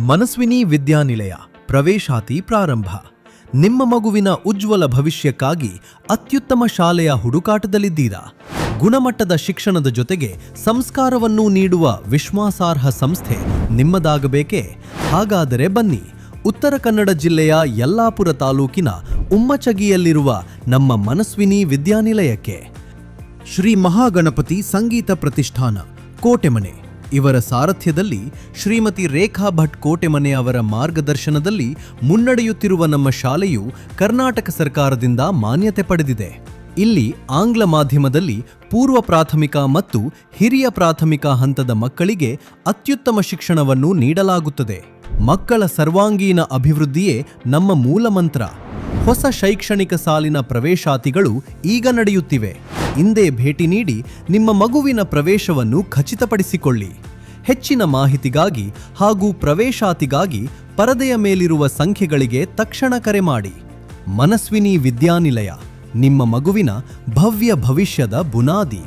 ಮನಸ್ವಿನಿ ವಿದ್ಯಾನಿಲಯ ಪ್ರವೇಶಾತಿ ಪ್ರಾರಂಭ. ನಿಮ್ಮ ಮಗುವಿನ ಉಜ್ವಲ ಭವಿಷ್ಯಕ್ಕಾಗಿ ಅತ್ಯುತ್ತಮ ಶಾಲೆಯ ಹುಡುಕಾಟದಲ್ಲಿದ್ದೀರಾ? ಗುಣಮಟ್ಟದ ಶಿಕ್ಷಣದ ಜೊತೆಗೆ ಸಂಸ್ಕಾರವನ್ನೂ ನೀಡುವ ವಿಶ್ವಾಸಾರ್ಹ ಸಂಸ್ಥೆ ನಿಮ್ಮದಾಗಬೇಕೇ? ಹಾಗಾದರೆ ಬನ್ನಿ, ಉತ್ತರ ಕನ್ನಡ ಜಿಲ್ಲೆಯ ಯಲ್ಲಾಪುರ ತಾಲೂಕಿನ ಉಮ್ಮಚಗಿಯಲ್ಲಿರುವ ನಮ್ಮ ಮನಸ್ವಿನಿ ವಿದ್ಯಾನಿಲಯಕ್ಕೆ. ಶ್ರೀ ಮಹಾಗಣಪತಿ ಸಂಗೀತ ಪ್ರತಿಷ್ಠಾನ ಕೋಟೆಮನೆ ಇವರ ಸಾರಥ್ಯದಲ್ಲಿ ಶ್ರೀಮತಿ ರೇಖಾ ಭಟ್ ಕೋಟೆಮನೆ ಅವರ ಮಾರ್ಗದರ್ಶನದಲ್ಲಿ ಮುನ್ನಡೆಯುತ್ತಿರುವ ನಮ್ಮ ಶಾಲೆಯು ಕರ್ನಾಟಕ ಸರ್ಕಾರದಿಂದ ಮಾನ್ಯತೆ ಪಡೆದಿದೆ. ಇಲ್ಲಿ ಆಂಗ್ಲ ಮಾಧ್ಯಮದಲ್ಲಿ ಪೂರ್ವ ಪ್ರಾಥಮಿಕ ಮತ್ತು ಹಿರಿಯ ಪ್ರಾಥಮಿಕ ಹಂತದ ಮಕ್ಕಳಿಗೆ ಅತ್ಯುತ್ತಮ ಶಿಕ್ಷಣವನ್ನು ನೀಡಲಾಗುತ್ತದೆ. ಮಕ್ಕಳ ಸರ್ವಾಂಗೀಣ ಅಭಿವೃದ್ಧಿಯೇ ನಮ್ಮ ಮೂಲ ಮಂತ್ರ. ಹೊಸ ಶೈಕ್ಷಣಿಕ ಸಾಲಿನ ಪ್ರವೇಶಾತಿಗಳು ಈಗ ನಡೆಯುತ್ತಿವೆ. ಇಂದೇ ಭೇಟಿ ನೀಡಿ ನಿಮ್ಮ ಮಗುವಿನ ಪ್ರವೇಶವನ್ನು ಖಚಿತಪಡಿಸಿಕೊಳ್ಳಿ. ಹೆಚ್ಚಿನ ಮಾಹಿತಿಗಾಗಿ ಹಾಗೂ ಪ್ರವೇಶಾತಿಗಾಗಿ ಪರದೆಯ ಮೇಲಿರುವ ಸಂಖ್ಯೆಗಳಿಗೆ ತಕ್ಷಣ ಕರೆ ಮಾಡಿ. ಮನಸ್ವಿನಿ ವಿದ್ಯಾನಿಲಯ, ನಿಮ್ಮ ಮಗುವಿನ ಭವ್ಯ ಭವಿಷ್ಯದ ಬುನಾದಿ.